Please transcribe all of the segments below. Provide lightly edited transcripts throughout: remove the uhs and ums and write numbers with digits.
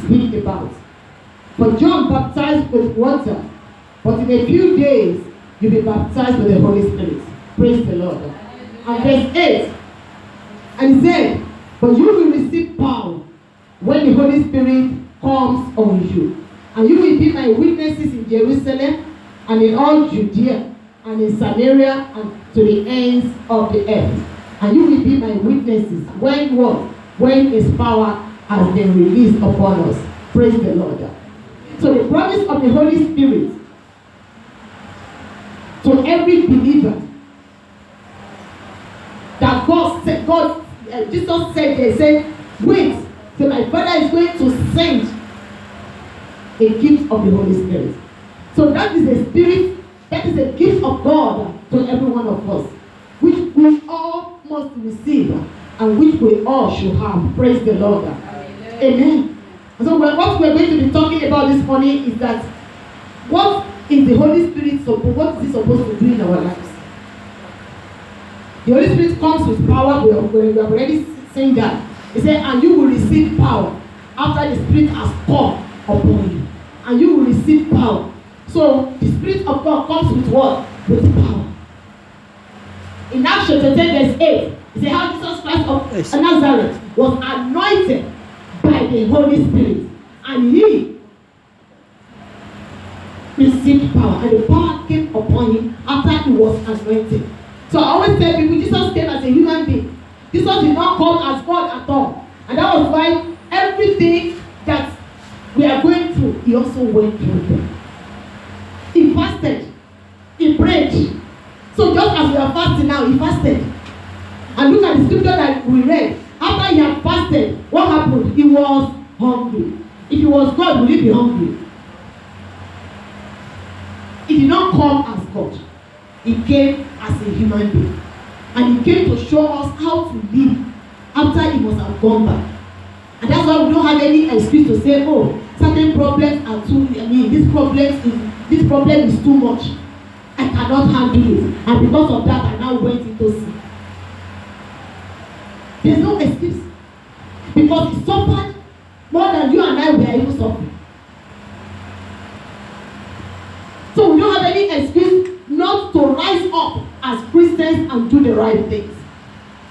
speak about. For John baptized with water, but in a few days you'll be baptized with the Holy Spirit. Praise the Lord. And verse 8, and he said, but you will receive power when the Holy Spirit comes on you. And you will be my witnesses in Jerusalem and in all Judea and in Samaria and to the ends of the earth. And you will be my witnesses when what? When his power has been released upon us. Praise the Lord. So the promise of the Holy Spirit to every believer that Jesus said, they said, wait till my Father is going to send a gift of the Holy Spirit. So that is a spirit, that is a gift of God to every one of us, which we all must receive and which we all should have. Praise the Lord. Amen. So what we're going to be talking about this morning is that what is the Holy Spirit what is it supposed to do in our lives? The Holy Spirit comes with power. We have already seen that. He said, and you will receive power after the Spirit has come upon you. And you will receive power. So the Spirit of God comes with what? With power. In Acts chapter 10 verse 8, he said how Jesus Christ of Nazareth was anointed by the Holy Spirit. And he received power. And the power came upon him after he was anointed. So I always tell people, Jesus came as a human being. Jesus did not come as God at all. And that was why everything that we are going through, he also went through them. He fasted. He prayed. So just as we are fasting now, he fasted. And look at the scripture that we read. After he had fasted, what happened? He was hungry. If he was God, would he be hungry? He did not come as God. He came as a human being. And he came to show us how to live after he must have gone back. And that's why we don't have any excuse to say, oh, certain problems are too, this problem is too much. I cannot handle it. And because of that, I now went into sin. There's no excuse. Because he suffered more than you and I were even suffering. So we don't have any excuse not to rise up as Christians and do the right things.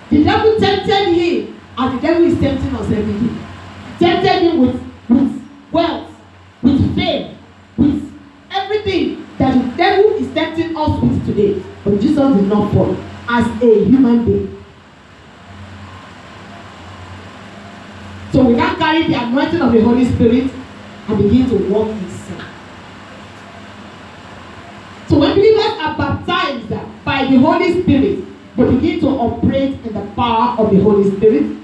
The devil tempted him, and the devil is tempting us every day. Tempted him with wealth, with fame, with everything that the devil is tempting us with today. But Jesus did not fall as a human being. So we can carry the anointing of the Holy Spirit and begin to walk in sin. So when believers are baptized by the Holy Spirit, they begin to operate in the power of the Holy Spirit.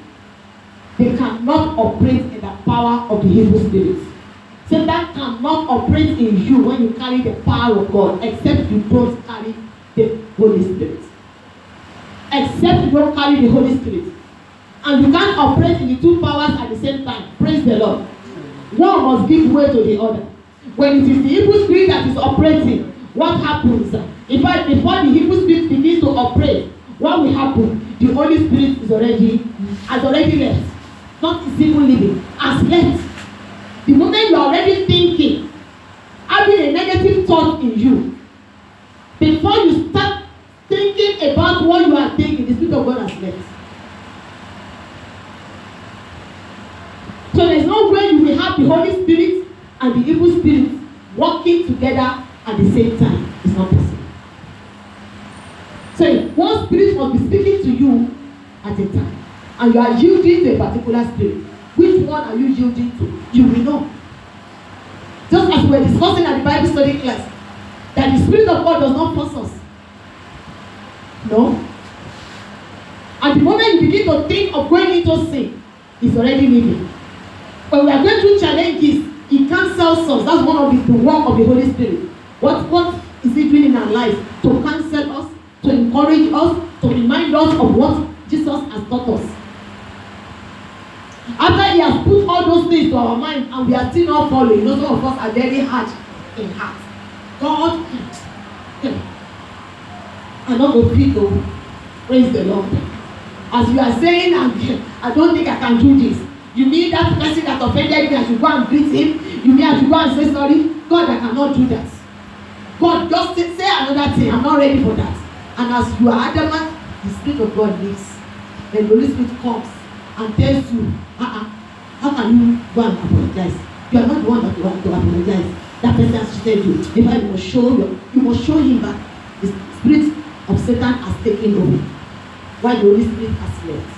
They cannot operate in the power of the evil spirits. Satan cannot operate in you when you carry the power of God, except you don't carry the Holy Spirit. Except you don't carry the Holy Spirit. And you can't operate in the two powers at the same time. Praise the Lord. One must give way to the other. When it is the evil spirit that is operating, what happens? In fact, before the evil spirit begins to operate, what will happen? The Holy Spirit has already left. Not is even living, has left. The moment you are already thinking, having a negative thought in you, before you start thinking about what you are thinking, the Spirit of God has left. So there's no way you will have the Holy Spirit and the evil spirit working together at the same time. It's not possible. So one spirit must be speaking to you at a time. And you are yielding to a particular spirit. Which one are you yielding to? You will know. Just as we were discussing at the Bible study class, that the Spirit of God does not force us. No. At the moment you begin to think of going into sin, it's already leaving. When we are going through challenges, He cancels us. That's one of the work of the Holy Spirit. What is He doing in our lives? To cancel us, to encourage us, to remind us of what Jesus has taught us. After He has put all those things to our mind and we are still not following, some of us are very hard in heart. God, I'm not going to feel though. Praise the Lord. As you are saying, I don't think I can do this. You mean that person that offended me, I should go and greet him? You mean I should go and say sorry? God, I cannot do that. God, just say another thing. I'm not ready for that. And as you are adamant, the Spirit of God leaves. Then the Holy Spirit comes and tells you, how can you go and apologize? You are not the one that you want to apologize. That person has cheated you. In fact, you must show him that the spirit of Satan has taken over, while the Holy Spirit has left.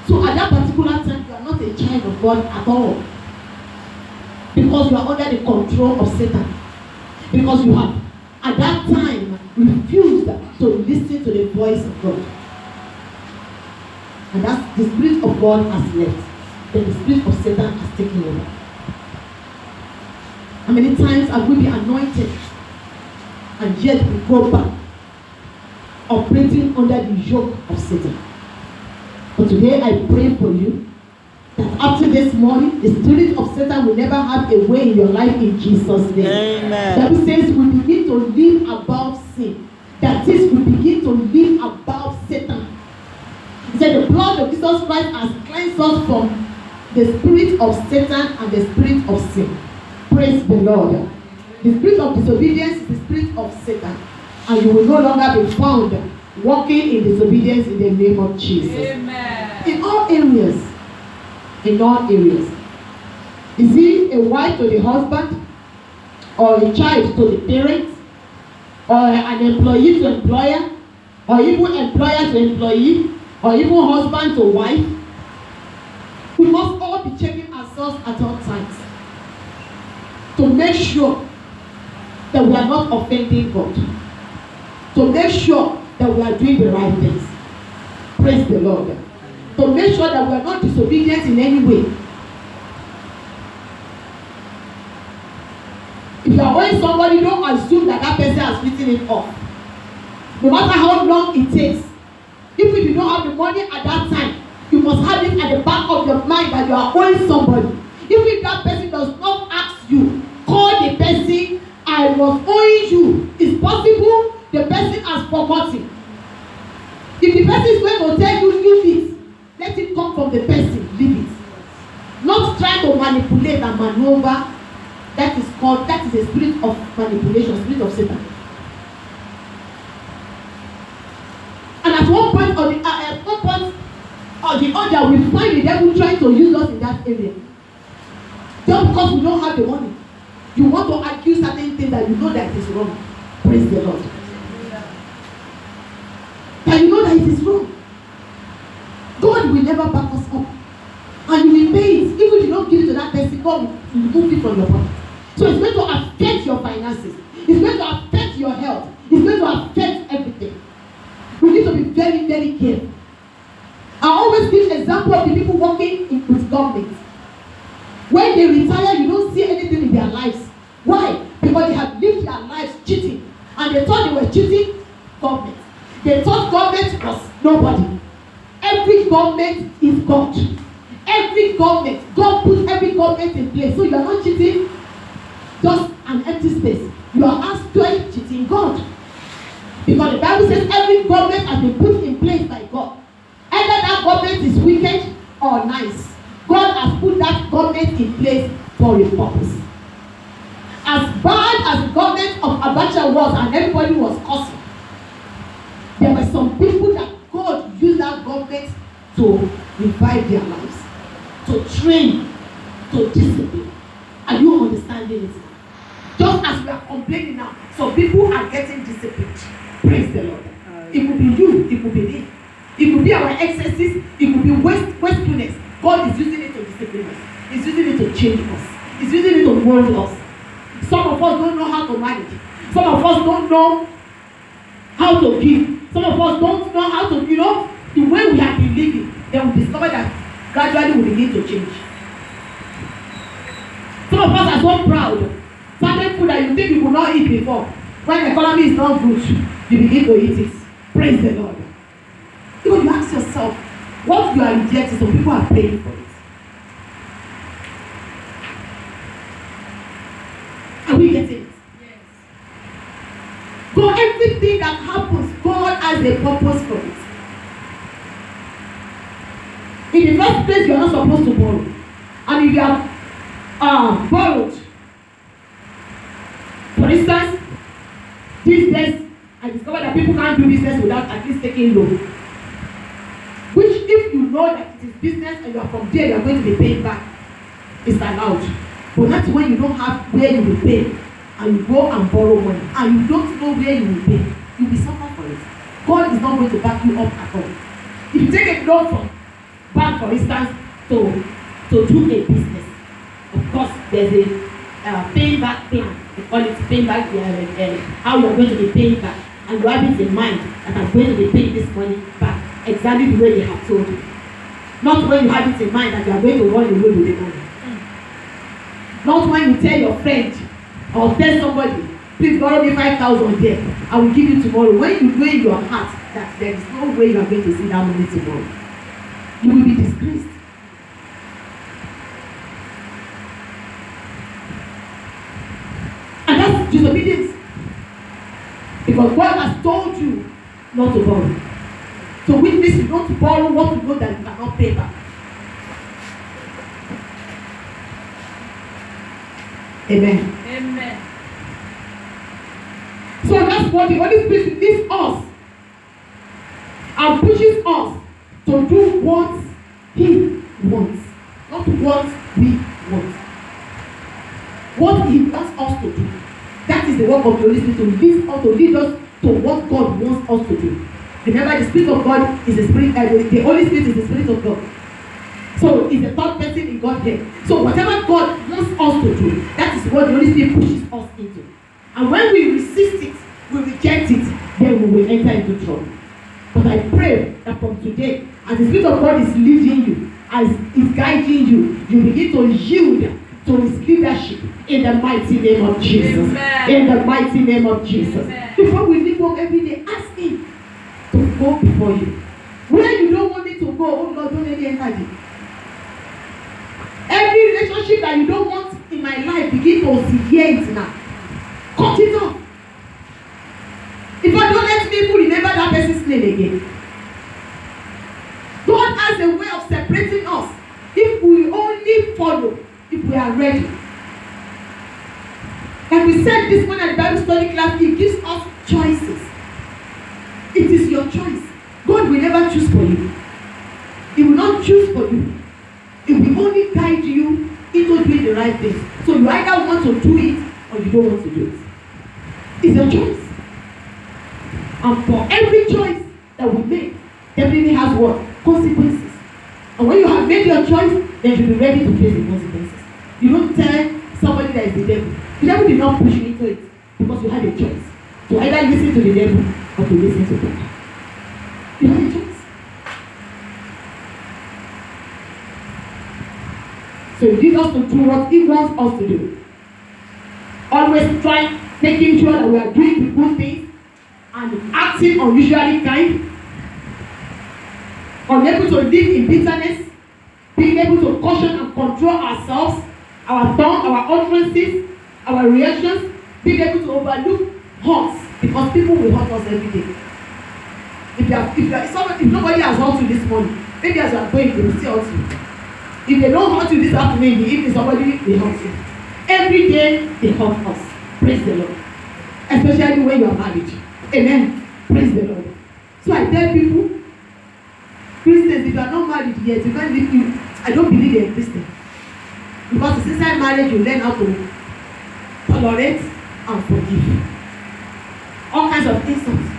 So at that particular time, you are not a child of God at all, because you are under the control of Satan. Because you have, at that time, refused to listen to the voice of God. And that's the Spirit of God has left. Then the Spirit of Satan has taken over. How many times have we been anointed and yet we go back, operating under the yoke of Satan? But today I pray for you that after this morning, the spirit of Satan will never have a way in your life in Jesus' name. Amen. The Bible says we begin to live above sin. That is, we begin to live above Satan. He said the blood of Jesus Christ has cleansed us from the spirit of Satan and the spirit of sin. Praise the Lord. The spirit of disobedience is the spirit of Satan, and you will no longer be found walking in disobedience in the name of Jesus. Amen. In all areas. In all areas. Is he a wife to the husband, or a child to the parents, or an employee to employer, or even employer to employee, or even husband to wife? We must all be checking ourselves at all times to make sure that we are not offending God, to make sure that we are doing the right things. Praise the Lord. To make sure that we are not disobedient in any way. If you are owing somebody, don't assume that that person has written it off. No matter how long it takes. If you don't have the money at that time, you must have it at the back of your mind that you are owing somebody. If that person does not ask you, call the person, I was owing you. It's possible the person has forgotten. If the person is going to tell you, leave it, let it come from the person, leave it. Not try to manipulate and maneuver. That is a spirit of manipulation, spirit of Satan. And at one point or the other, we find the devil trying to use us in that area. Just because we don't have the money, you want to accuse certain things that you know that it is wrong. Praise the Lord. That you know that it is wrong. God will never back us up. And you will pay it. Even if you don't give it to that person, God will remove it from your pocket. So it's going to affect your finances. It's going to affect your health. It's going to affect everything. We need to be very, very careful. I always give example of the people working with government. When they retire, you don't see anything in their lives. Why? Because they have lived their lives cheating. And they thought they were cheating government. They thought government was nobody. Every government is God. Every government, God put every government in place. So you are not cheating just an empty space. You are actually cheating God. Because the Bible says every government has been put in place by God. Either that government is wicked or nice. God has put that government in place for a purpose. As bad as the government of Abacha was and everybody was cursing, there were some people that God used that government to revive their lives, to train, to discipline. Are you understanding it? Just as we are complaining now, some people are getting disciplined. Praise the Lord. It could be you, it could be me. It could be our excesses, it could be wastefulness. God is using it to discipline us. He's using it to change us. He's using it to mold us. Some of us don't know how to manage. Some of us don't know how to give. Some of us don't know how to, the way we have been living. Then we discover that gradually we begin to change. Some of us are so proud. Certain food that you think you could not eat before. When the economy is not good, you begin to eat it. Praise the Lord. Because you ask yourself, what you are rejecting, some people are paying for it. Are we getting it? Yes. So everything that happens, God has a purpose for it. In the first place, days you are not supposed to borrow. And if you have borrowed, for instance, these days I discovered that people can't do business without at least taking loan. Which, if you know that it is business and you are from there, you are going to be paying back, it's allowed. But that's when you don't have where you will pay, and you go and borrow money, and you don't know where you will pay, you will suffer for it. God is not going to back you up at all. If you take a loan from bank, for instance, to do a business, of course, there's a paying back plan. They call it paying back, how you are going to be paying back. And you have it in mind that I'm going to be paying this money back exactly the way they have told you. Not when you have it in mind that you are going to run away with the money. Not when you tell your friend or tell somebody, please borrow me 5,000 there, I will give you tomorrow. When you know in your heart that there is no way you are going to see that money tomorrow, you will be disgraced. And that's disobedience. Because God has told you not to borrow. So which means you don't borrow what you know that you cannot pay back. Amen. Amen. So that's what the Holy Spirit leads us and pushes us to do what He wants, not what we want. What He wants us to do. That is the work of the Holy Spirit, to lead us to what God wants us to do. Remember, the Spirit of God is the Spirit, the Holy Spirit is the Spirit of God. So it's the third person in Godhead. So whatever God wants us to do, that is what the Holy Spirit pushes us into. And when we resist it, we reject it, then we will enter into trouble. But I pray that from today, as the Spirit of God is leading you, as is guiding you, you begin to yield to His leadership in the mighty name of Jesus. Amen. In the mighty name of Jesus. Amen. Before we leave home every day, ask Him to go before you. Where you don't want me to go, oh Lord, don't let me enter it. Every relationship that you don't want in my life, begin to severe it now. Cut it off. If I don't let people remember that person's name again. God has a way of separating us if we only follow, if we are ready. Like we said this morning at the Bible study class, He gives us choices. It is your choice. God will never choose for you. He will not choose for you. He will only guide you into doing the right things. So you either want to do it or you don't want to do it. It's a choice. And for every choice that we make, definitely has what? Consequences. And when you have made your choice, then you'll be ready to face the consequences. You don't tell somebody that is the devil. The devil did not push you into it because you had a choice. To either listen to the devil or to listen to God. You had a choice. So He needs us to do what He wants us to do. Always try making sure that we are doing the good things and acting unusually kind. Unable to live in bitterness. Being able to caution and control ourselves, our tongue, our utterances, our reactions. Being able to overlook hurts, because people will hurt us every day. If nobody has hurt you this morning, maybe as you are going, they will still hurt you. If they don't hurt you this afternoon, in the evening, somebody will hurt you. Every day they hurt us. Praise the Lord. Especially when you are married. Amen. Praise the Lord. So I tell people, Christians, if you are not married yet, you can't live you. I don't believe they are Christian. Because it's inside marriage you learn how to tolerate and forgive. All kinds of insults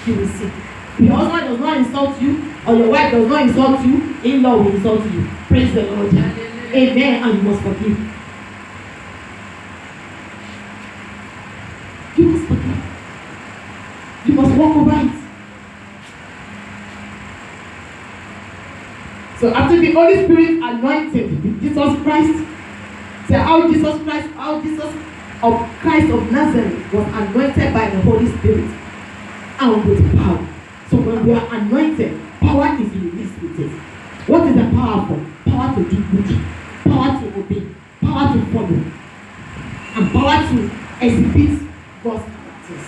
you will see. If your husband does not insult you, or your wife does not insult you, in-law will insult you. Praise the Lord. Amen. And you must forgive. You must forgive. You must walk over it. So after the Holy Spirit anointed Jesus Christ, say how Jesus of Christ of Nazareth was anointed by the Holy Spirit and with power. So when we are anointed, power is released with it. What is the power for? Power to do good, power to obey, power to follow, and power to exhibit God's characters.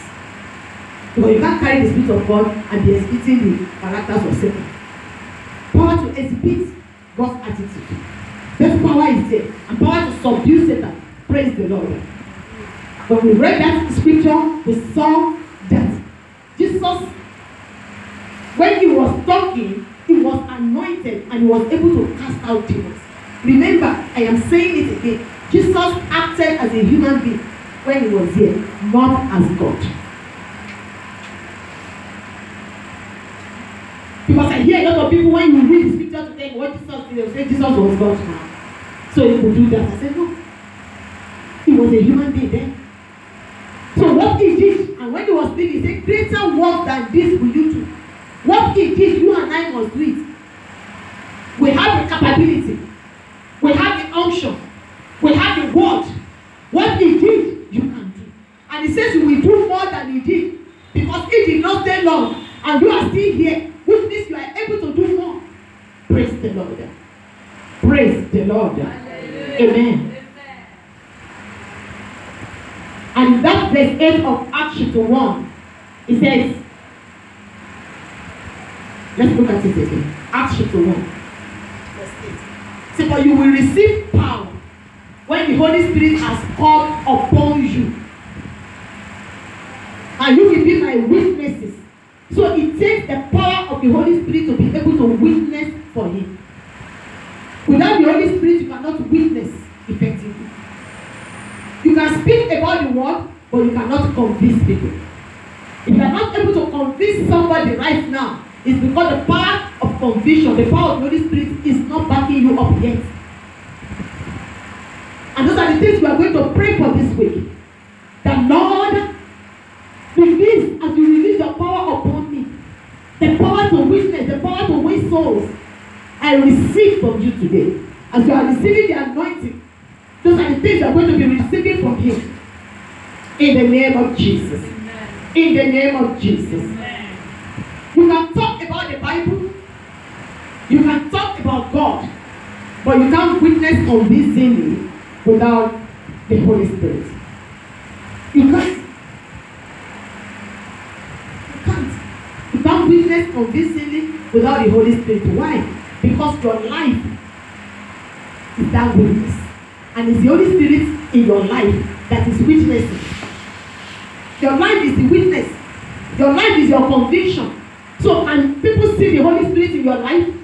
Because you can't carry the Spirit of God and be exhibiting the characters of Satan. Power to exhibit God's attitude. This power is there, and power to subdue Satan. Praise the Lord. When we read that scripture, we saw that Jesus, when he was talking, he was anointed and he was able to cast out demons. Remember, I am saying it again. Jesus acted as a human being when he was here, not as God. Because I hear a lot of people, when you read the scripture to them what Jesus did, they say Jesus was God now. So he could do that. I said, no. He was a human being then. So what he did, and when he was living, he said, greater work than this will you do. What he did, you and I must do it. We have the capability. We have the unction. We have the word. What he did, you can do. And he says you will do more than he did. Because he did not stay long. And you are still here. Which means you are able to do more. Praise the Lord. Praise the Lord. Amen. And that verse 8 of Acts chapter 1, it says, let's look at it again. Acts chapter 1, verse 8. So, but you will receive power when the Holy Spirit has come upon you. And you will be my witnesses. So it takes the power of the Holy Spirit to be able to witness for him. Without the Holy Spirit, you cannot witness effectively. You can speak about the word, but you cannot convince people. If you are not able to convince somebody right now, it's because the power of conviction, the power of the Holy Spirit is not backing you up yet. And those are the things we are going to pray for this week. That Lord, release, as you release your power upon me, the power to witness, the power to win souls, I receive from you today. As you are receiving the anointing, those are the things you are going to be receiving from him. In the name of Jesus. Amen. In the name of Jesus. Amen. You can talk about the Bible. You can talk about God. But you can't witness convincingly without the Holy Spirit. You can't. You can't witness convincingly without the Holy Spirit. Why? Because your life is that witness. And it's the Holy Spirit in your life that is witnessing. Your life is the witness. Your life is your conviction. So can people see the Holy Spirit in your life?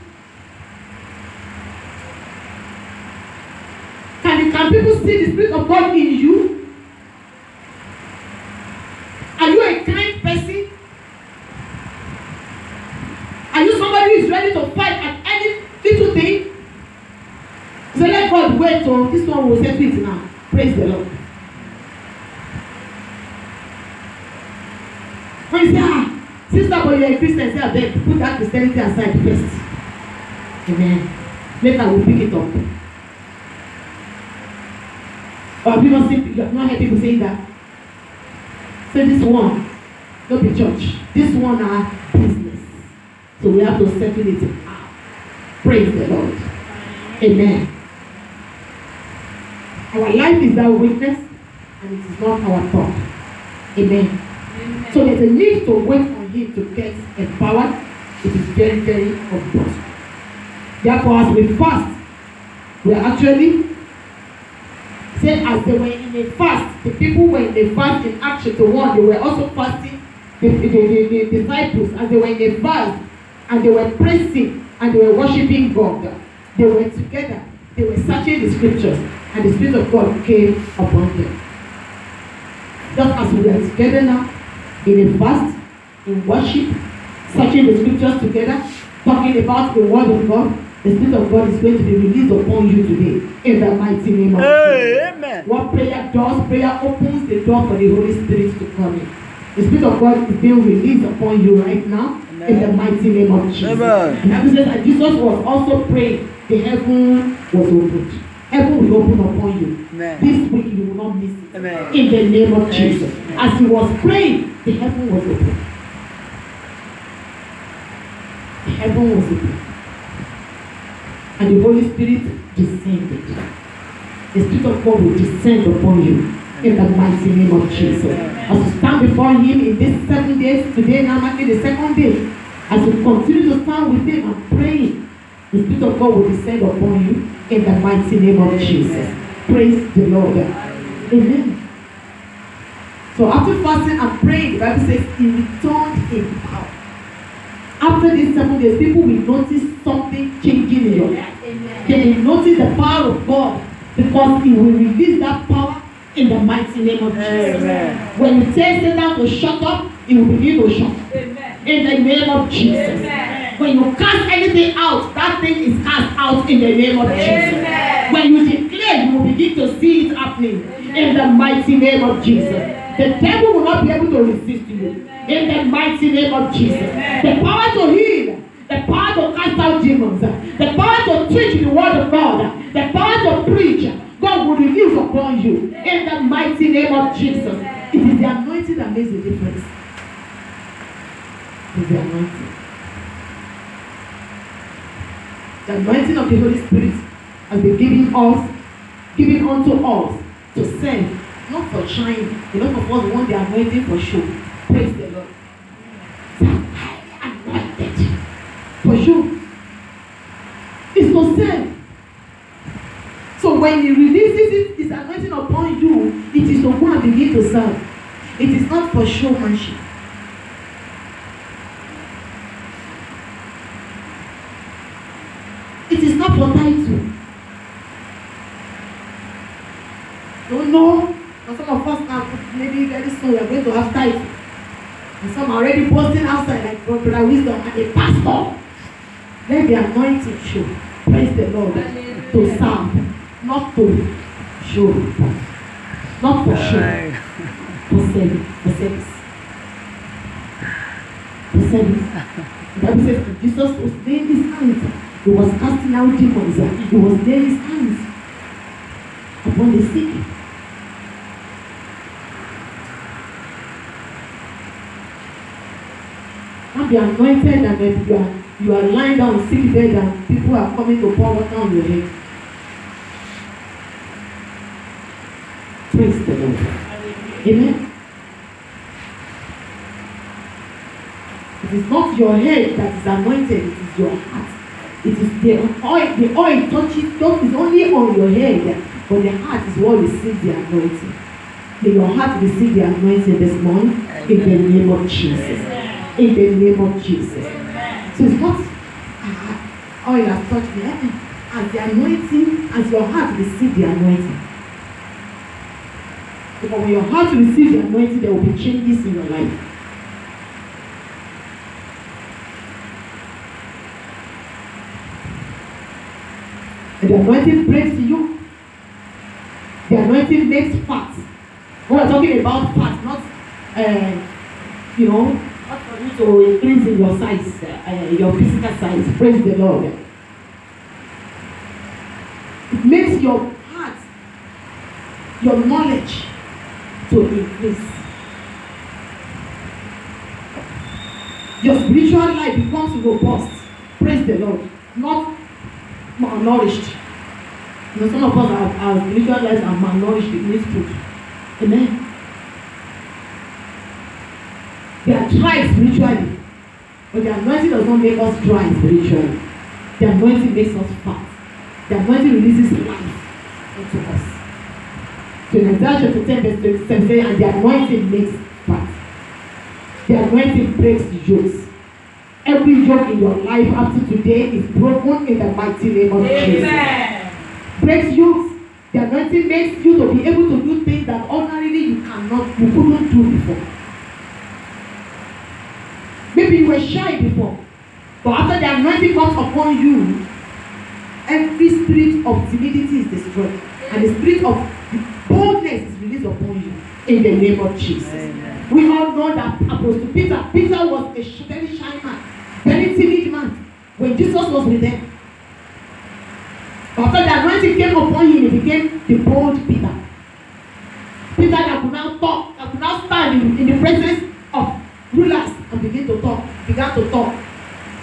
Can people see the Spirit of God in you? Are you a kind person? Are you somebody who is ready to fight at any little thing? So let God wait till this one will settle it now. Praise the Lord. When you say, sister, but you're a Christian, say, I beg, put that Christianity aside first. Amen. Later we'll pick it up. Or have you have not heard people saying that? So this one, don't be church. This one are business. So we have to settle it out. Praise the Lord. Amen. Our life is our witness, and it is not our thought. Amen. Amen. So there's a need to wait on him to get empowered. It is very, very obvious. Therefore, as we fast, we are actually saying as they were in a fast, the people were in a fast in Acts chapter 1, they were also fasting, the disciples, as they were in a fast, and they were praising, and they were worshiping God. They were together, they were searching the scriptures, and the Spirit of God came upon them. Just as we are together now, in a fast, in worship, searching the scriptures together, talking about the word of God, the Spirit of God is going to be released upon you today, in the mighty name of Jesus. Amen. What prayer does, prayer opens the door for the Holy Spirit to come in. The Spirit of God is being released upon you right now, amen, in the mighty name of Jesus. Amen. And that says that Jesus was also praying, the heaven was opened. Heaven will open upon you. Amen. This week you will not miss it. Amen. In the name of Jesus. Amen. As he was praying, the heaven was open. The heaven was open. And the Holy Spirit descended. The Spirit of God will descend upon you in the mighty name of Jesus. As you stand before him in these 7 days, today now marking the second day, as you continue to stand with him and praying, The Spirit of God will descend upon you in the mighty name of Jesus. Praise the Lord. Amen. So after fasting and praying, the Bible says he returned in power. After these 7 days, people will notice something changing in your life. They will notice the power of God because he will release that power in the mighty name of Jesus. Amen. When you tell Satan to shut up, he will begin to shut up. In the name of Jesus. Amen. When you cast anything out, that thing is cast out in the name of Jesus. Amen. When you declare, you will begin to see it happening. Amen. In the mighty name of Jesus. Amen. The devil will not be able to resist you. Amen. In the mighty name of Jesus. Amen. The power to heal, the power to cast out demons, the power to teach the word of God, the power to preach, God will release upon you. In the mighty name of Jesus. It is the anointing that makes the difference. It is the anointing. The anointing of the Holy Spirit has been given unto us to serve, not for shine. A lot of us want the anointing for show. Praise the Lord. So highly anointed for show. It's to serve. So when he releases his anointing upon you, it is to go and begin to serve. It is not for showmanship. It is not for title. Don't know. And some of us now, maybe very soon we are going to have title. And some are already posting outside like Brother Wisdom and a pastor. Let the anointing show. Praise the Lord. To serve. Not to show. Not for show. For service. For service. For service. The Bible says Jesus was laying his hands. He was casting out demons. He was laying his hands upon the sick. Not be anointed and then you are lying down sick bed and people are coming to pour water on your head. Praise the Lord. Amen. It is not your head that is anointed, it is your heart. It is the oil touches is only on your head, but the heart is what receives the anointing. May your heart receive the anointing this morning in the name of Jesus. In the name of Jesus. So it's not oil has touched me. As the anointing, as your heart receive the anointing. Because when your heart receives the anointing, there will be changes in your life. And the anointing breaks you. The anointing makes fat. We are talking about fat, not not for you to increase in your size, your physical size. Praise the Lord. It makes your heart, your knowledge to increase. Your spiritual life becomes robust. Praise the Lord. Not malnourished. Some of us, our spiritual lives are malnourished with this food. Amen. They are dry spiritually, but the anointing does not make us dry spiritually. The anointing makes us fat. The anointing releases life into us. So in Isaiah chapter 10 verse 27 says, and the anointing makes fat. The anointing breaks the yokes. Every yoke in your life up to today is broken in the mighty name of Jesus. Breaks yokes. The anointing makes you to be able to do things that ordinarily you couldn't do before. Maybe you were shy before, but after the anointing comes upon you, every spirit of timidity is destroyed, and the spirit of boldness is released upon you in the name of Jesus. Amen. We all know that Apostle Peter was a very shy man, very timid man when Jesus was with them. But after the anointing came upon him, he became the bold Peter. Peter that could now talk, that could now stand in the presence of rulers and began to talk,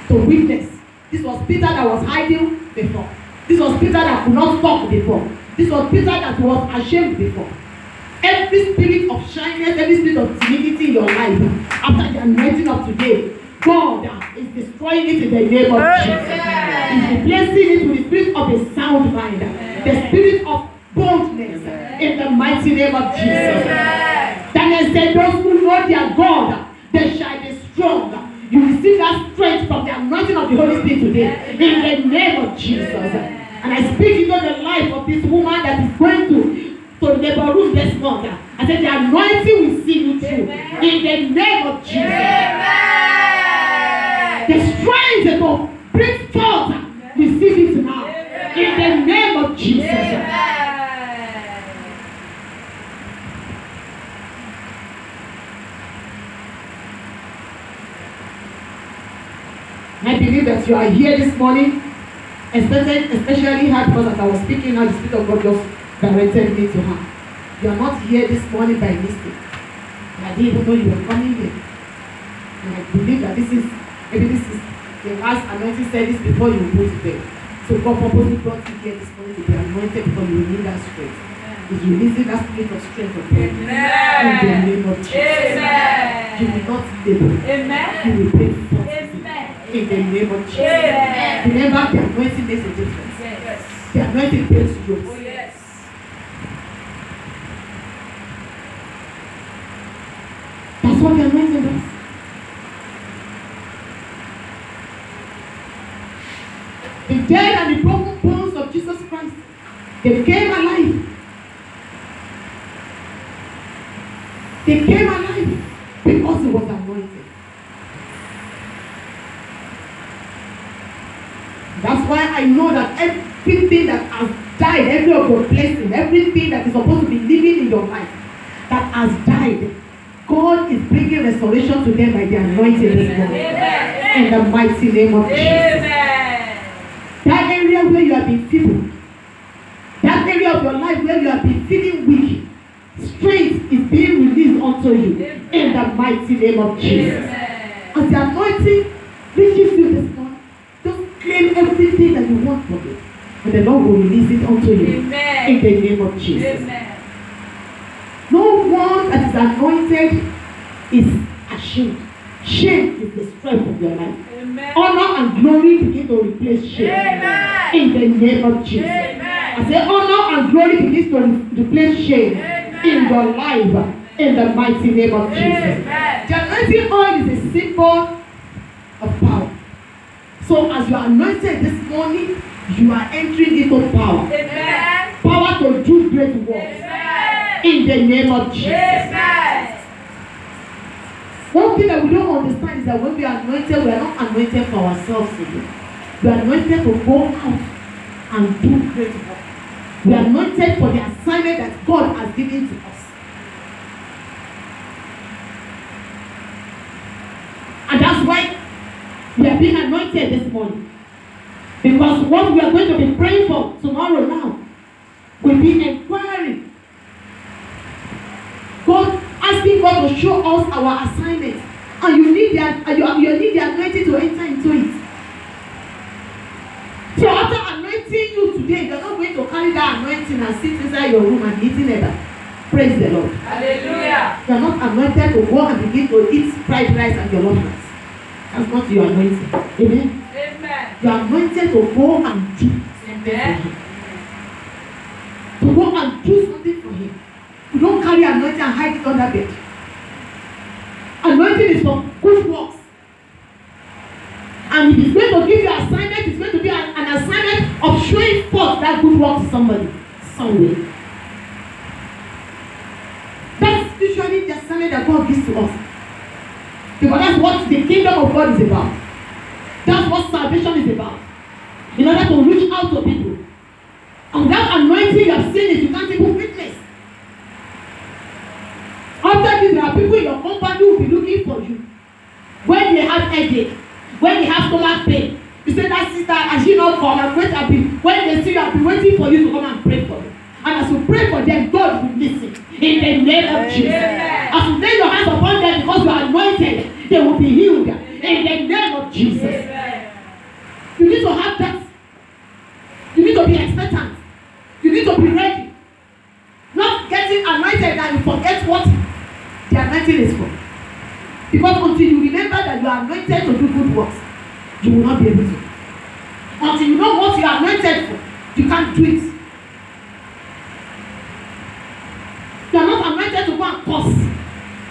to witness. This was Peter that was hiding before. This was Peter that could not talk before. This was Peter that was ashamed before. Every spirit of shyness, every spirit of timidity in your life, after the anointing of today, God is destroying it in the name of Jesus. He's replacing it with the spirit of a sound mind, the spirit of boldness in the mighty name of Jesus. Daniel said, those who know their God, they shall be strong. You receive that strength from the anointing of the Holy Spirit today in the name of Jesus. And I speak into the life of this woman that is going to labor room this month. I said the anointing will see you through in the name of Jesus. The strength to bring forth, receive it now in the name of Jesus. I believe that you are here this morning, especially her, because as I was speaking now, the Spirit of God just directed me to her. You are not here this morning by mistake. I didn't even know you were coming here. And I believe that this is the last anointing service before you go to bed. So God purposely brought you here this morning to be anointed because you need that strength. He's releasing that spirit of strength of God. In the name of Jesus. You will not labor. You will pray for in the name of Jesus. Remember, the anointing makes a difference. The anointing breaks yokes. That's what the anointing does. The dead and the broken bones of Jesus Christ, they came alive. They came alive because he was anointed. That's why I know that everything that has died, every of your blessing, everything that is supposed to be living in your life, that has died, God is bringing restoration to them by the anointing this morning. In the mighty name of Jesus. That area where you have been feeble, that area of your life where you have been feeling weak, strength is being released unto you in the mighty name of Jesus. As the anointing reaches you this morning, just claim everything that you want from it, and the Lord will release it unto you in the name of Jesus. No one that is anointed is ashamed. Shame is the strength of your life. Honor and glory begin to replace shame in the name of Jesus. I say honor and glory begins to replace shame in your life in the mighty name of Jesus. The anointing oil is a symbol of power. So as you are anointed this morning, you are entering into power. Power to do great works in the name of Jesus. One thing that we don't understand is that when we are anointed, we are not anointed for ourselves again. We are anointed to go out and do great work. We are anointed for the assignment that God has given to us. And that's why we are being anointed this morning. Because what we are going to be praying for tomorrow now will be inquiring. God asking God to show us our assignment. And you need the anointing to enter into it. So after anointing you today, you're not going to carry that anointing and sit inside your room and eating it. Praise the Lord. Hallelujah. You're not anointed to go and begin to eat fried rice and your loved ones. That's not your anointing. Amen. Amen. You're anointed to go and do something for him. To go and do something for him. You don't carry anointing and hide it under bed. Anointing is for good works. And if he's going to give you an assignment, it's going to be an assignment of showing forth that good work to somebody, somewhere. That's usually the assignment that God gives to us. Because that's what the kingdom of God is about. That's what salvation is about. In order to reach out to people. And that anointing you have seen it, you can't even witness. After this, there are people in your company who will be looking for you. When they have headache, when they have stomach pain, you say that sister, as she not come and wait a bit. When they see you, I'll be waiting for you to come and pray for them. And as you pray for them, God will listen. In the name of Jesus. As you lay your hands upon them because you are anointed, they will be healed. In the name of Jesus. You need to have that. You need to be expectant. You need to be ready. Not getting anointed and you forget what the anointing is for. Because until you remember that you are anointed to do good works, you will not be able to. Until you know what you are anointed for, you can't do it. You are not anointed to go and curse.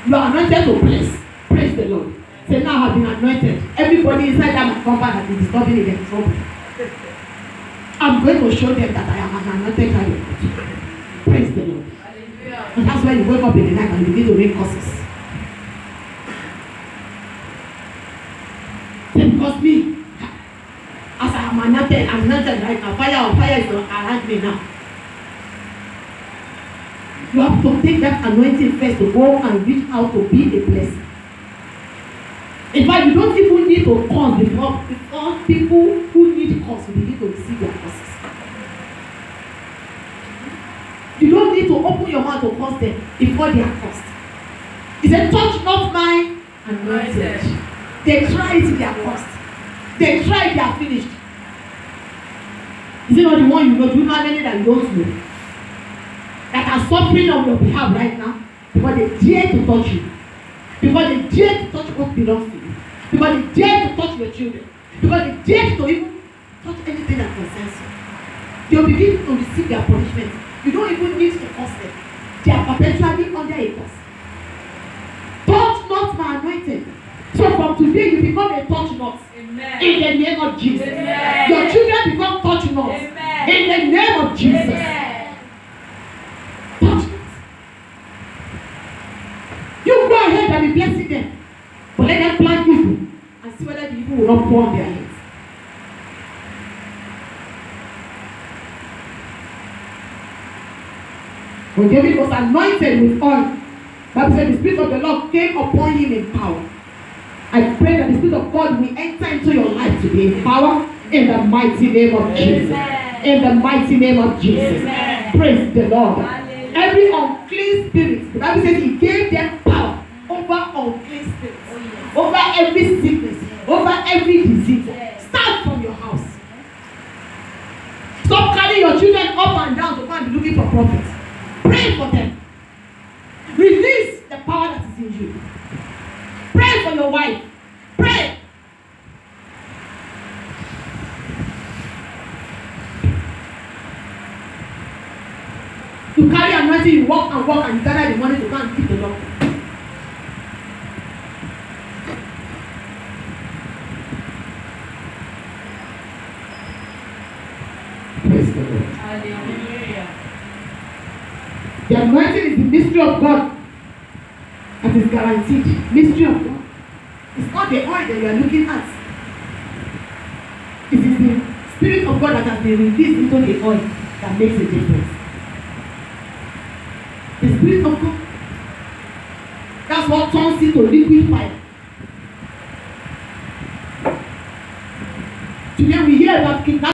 You are anointed to bless. Praise the Lord. Say, now I have been anointed. Everybody inside that compound has been disturbing in their trouble. I'm going to show them that I am an anointed child of God. Praise the Lord. And that's why you wake up in the night and you begin to make curses. Because me, as I am anointed right now, fire is around me now. You have to take that anointing first to go and reach out to be a blessing. In fact, you don't even need to curse before people who need curse will begin to receive their curses. You don't need to open your mouth to curse them before they are cursed. He said, touch not my anointed. They tried, they are cursed. They tried, they are finished. Is it not the one you know? Do you know how many that you don't know? That are suffering on your behalf right now because they dare to touch you. Because they dare to touch what belongs to you. Because they dare to touch your children. Because they dare to even touch anything that concerns you. They will begin to receive their punishment. You don't even need to curse them. They are perpetually under a curse. Touch not my anointed. So from today you become a touch not. Amen. In the name of Jesus. Amen. Your children become touch not. Amen. In the name of Jesus. Amen. Touch not. You go ahead and be blessing them. But let them plant evil and see whether the evil will not pour on their heads. When David was anointed with oil, Bible said the Spirit of the Lord came upon him in power. I pray that the Spirit of God will enter into your life today in power in the mighty name of Jesus. Amen. In the mighty name of Jesus. Amen. Praise the Lord. Amen. Every unclean spirit, the Bible says he gave them power over unclean spirits, over every sickness, over every disease. Start from your house. Stop carrying your children up and down to go and be looking for prophets. Pray for them. Release the power that is in you. Pray for your wife. Pray. You carry anointing, you walk and you gather the money to go and keep the doctor. Praise the Lord. Hallelujah. The anointing is the mystery of God that is guaranteed. Mystery of God. It's not the oil that you are looking at. It is the Spirit of God that has been released into the oil that makes a difference. The Spirit of God. That's what turns it to liquid fire. Today we hear about kidnapping.